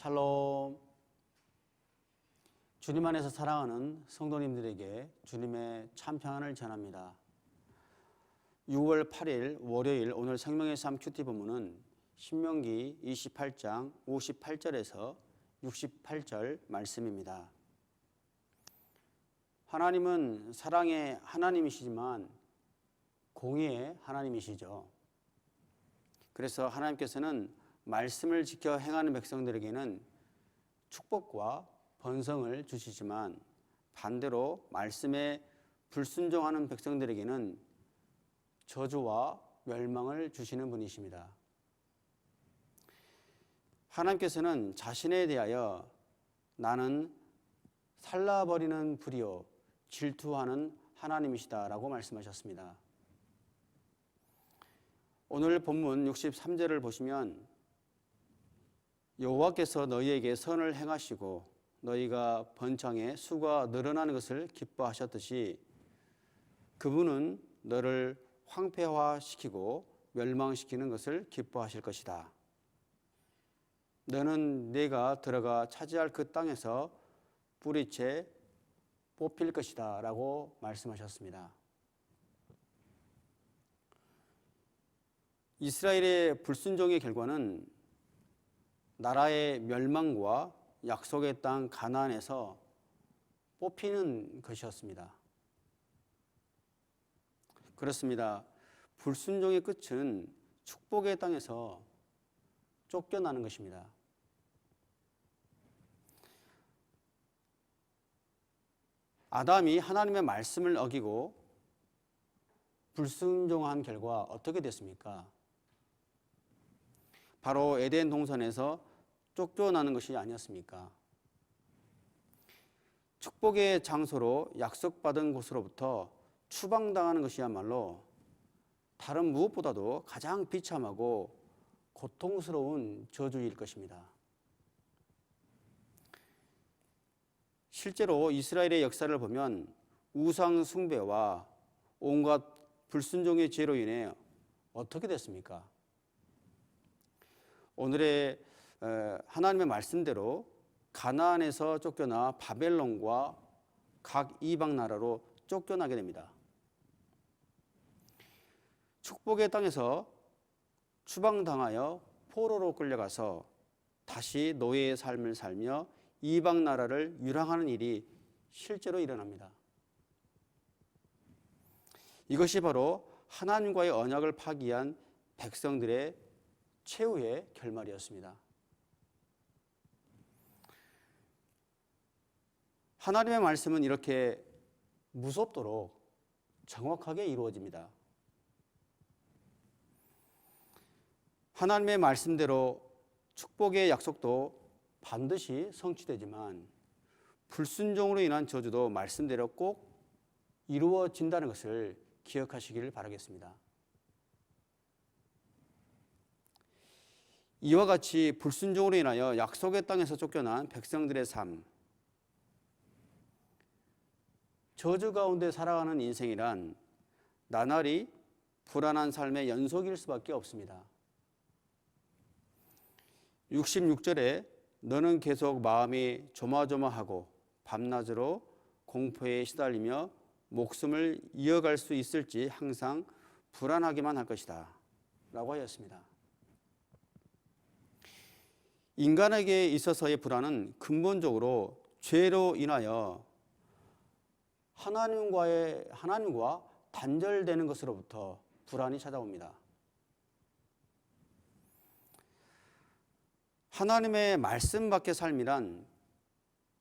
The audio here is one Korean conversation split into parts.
샬롬. 주님 안에서 사랑하는 성도님들에게 주님의 참 평안을 전합니다. 6월 8일 월요일 오늘 생명의 삶 큐티 본문은 신명기 28장 58절에서 68절 말씀입니다. 하나님은 사랑의 하나님이시지만 공의의 하나님이시죠. 그래서 하나님께서는 말씀을 지켜 행하는 백성들에게는 축복과 번성을 주시지만 반대로 말씀에 불순종하는 백성들에게는 저주와 멸망을 주시는 분이십니다. 하나님께서는 자신에 대하여 나는 살라버리는 불이요 질투하는 하나님이시다라고 말씀하셨습니다. 오늘 본문 63절을 보시면 여호와께서 너희에게 선을 행하시고 너희가 번창에 수가 늘어나는 것을 기뻐하셨듯이 그분은 너를 황폐화시키고 멸망시키는 것을 기뻐하실 것이다. 너는 네가 들어가 차지할 그 땅에서 뿌리채 뽑힐 것이다 라고 말씀하셨습니다. 이스라엘의 불순종의 결과는 나라의 멸망과 약속의 땅 가나안에서 뽑히는 것이었습니다. 그렇습니다. 불순종의 끝은 축복의 땅에서 쫓겨나는 것입니다. 아담이 하나님의 말씀을 어기고 불순종한 결과 어떻게 됐습니까? 바로 에덴 동산에서 쫓겨나는 것이 아니었습니까? 축복의 장소로 약속받은 곳으로부터 추방당하는 것이야말로 다른 무엇보다도 가장 비참하고 고통스러운 저주일 것입니다. 실제로 이스라엘의 역사를 보면 우상 숭배와 온갖 불순종의 죄로 인해 어떻게 됐습니까? 오늘의 하나님의 말씀대로 가나안에서 쫓겨나 바벨론과 각 이방 나라로 쫓겨나게 됩니다. 축복의 땅에서 추방당하여 포로로 끌려가서 다시 노예의 삶을 살며 이방 나라를 유랑하는 일이 실제로 일어납니다. 이것이 바로 하나님과의 언약을 파기한 백성들의 최후의 결말이었습니다. 하나님의 말씀은 이렇게 무섭도록 정확하게 이루어집니다. 하나님의 말씀대로 축복의 약속도 반드시 성취되지만 불순종으로 인한 저주도 말씀대로 꼭 이루어진다는 것을 기억하시기를 바라겠습니다. 이와 같이 불순종으로 인하여 약속의 땅에서 쫓겨난 백성들의 삶, 저주 가운데 살아가는 인생이란 나날이 불안한 삶의 연속일 수밖에 없습니다. 66절에 너는 계속 마음이 조마조마하고 밤낮으로 공포에 시달리며 목숨을 이어갈 수 있을지 항상 불안하기만 할 것이다 라고 하였습니다. 인간에게 있어서의 불안은 근본적으로 죄로 인하여 하나님과 단절되는 것으로부터 불안이 찾아옵니다. 하나님의 말씀 밖의 삶이란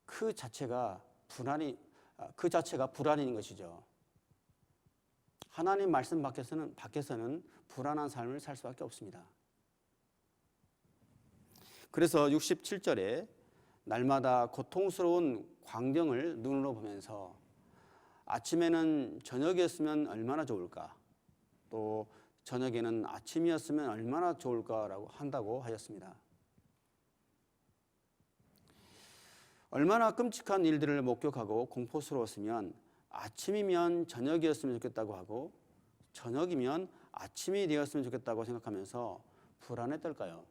그 자체가 불안인 것이죠. 하나님 말씀 밖에서는 불안한 삶을 살 수밖에 없습니다. 그래서 67절에 날마다 고통스러운 광경을 눈으로 보면서 아침에는 저녁이었으면 얼마나 좋을까, 또 저녁에는 아침이었으면 얼마나 좋을까라고 한다고 하였습니다. 얼마나 끔찍한 일들을 목격하고 공포스러웠으면 아침이면 저녁이었으면 좋겠다고 하고 저녁이면 아침이 되었으면 좋겠다고 생각하면서 불안했을까요?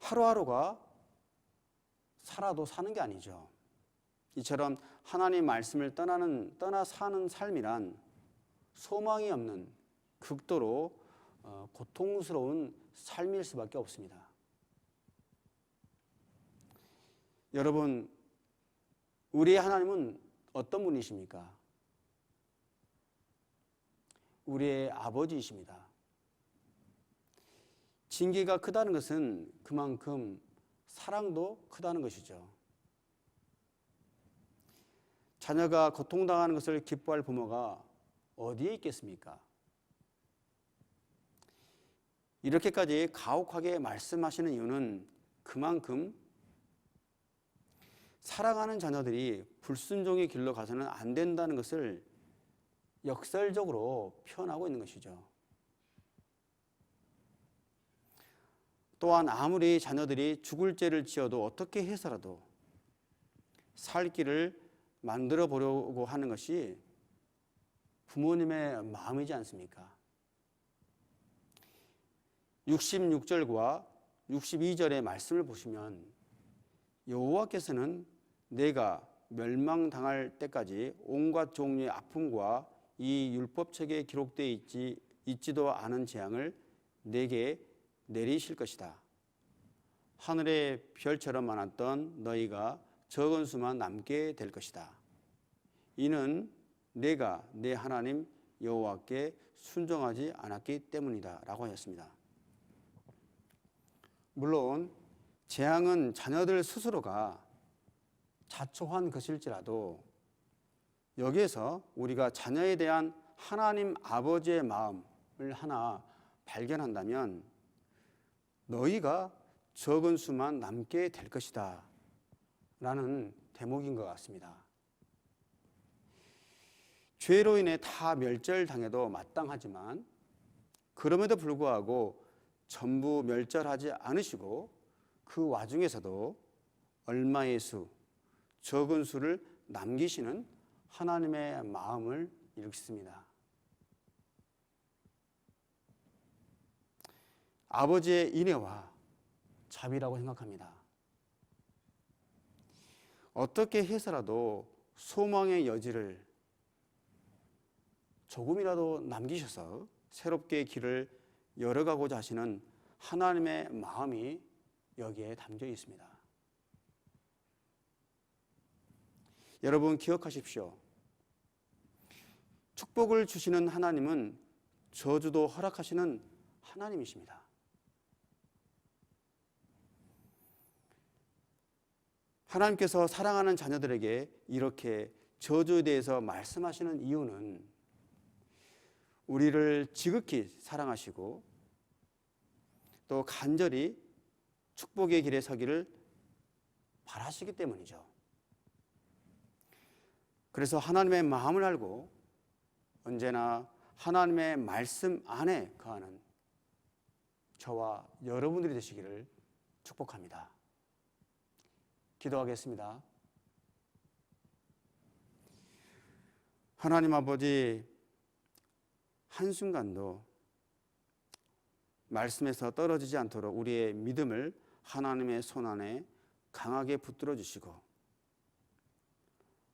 하루하루가 살아도 사는 게 아니죠. 이처럼 하나님 말씀을 떠나 사는 삶이란 소망이 없는 극도로 고통스러운 삶일 수밖에 없습니다. 여러분, 우리의 하나님은 어떤 분이십니까? 우리의 아버지이십니다. 징계가 크다는 것은 그만큼 사랑도 크다는 것이죠. 자녀가 고통당하는 것을 기뻐할 부모가 어디에 있겠습니까? 이렇게까지 가혹하게 말씀하시는 이유는 그만큼 사랑하는 자녀들이 불순종의 길로 가서는 안 된다는 것을 역설적으로 표현하고 있는 것이죠. 또한 아무리 자녀들이 죽을 죄를 지어도 어떻게 해서라도 살 길을 만들어 보려고 하는 것이 부모님의 마음이지 않습니까? 66절과 62절의 말씀을 보시면 여호와께서는 내가 멸망당할 때까지 온갖 종류의 아픔과 이 율법책에 기록되어 있지도 않은 재앙을 내게 내리실 것이다. 하늘의 별처럼 많았던 너희가 적은 수만 남게 될 것이다. 이는 내가 내 하나님 여호와께 순종하지 않았기 때문이다 라고 하였습니다. 물론 재앙은 자녀들 스스로가 자초한 것일지라도 여기에서 우리가 자녀에 대한 하나님 아버지의 마음을 하나 발견한다면 너희가 적은 수만 남게 될 것이다 라는 대목인 것 같습니다. 죄로 인해 다 멸절당해도 마땅하지만 그럼에도 불구하고 전부 멸절하지 않으시고 그 와중에서도 얼마의 수, 적은 수를 남기시는 하나님의 마음을 읽습니다. 아버지의 인애와 자비라고 생각합니다. 어떻게 해서라도 소망의 여지를 조금이라도 남기셔서 새롭게 길을 열어가고자 하시는 하나님의 마음이 여기에 담겨 있습니다. 여러분 기억하십시오. 축복을 주시는 하나님은 저주도 허락하시는 하나님이십니다. 하나님께서 사랑하는 자녀들에게 이렇게 저주에 대해서 말씀하시는 이유는 우리를 지극히 사랑하시고 또 간절히 축복의 길에 서기를 바라시기 때문이죠. 그래서 하나님의 마음을 알고 언제나 하나님의 말씀 안에 거하는 저와 여러분들이 되시기를 축복합니다. 기도하겠습니다. 하나님 아버지, 한순간도 말씀에서 떨어지지 않도록 우리의 믿음을 하나님의 손 안에 강하게 붙들어 주시고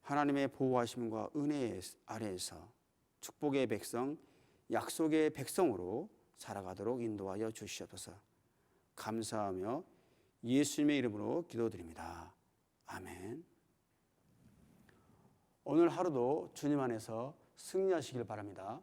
하나님의 보호하심과 은혜 아래에서 축복의 백성, 약속의 백성으로 살아가도록 인도하여 주시옵소서. 감사하며 예수님의 이름으로 기도드립니다. 아멘. 오늘 하루도 주님 안에서 승리하시길 바랍니다.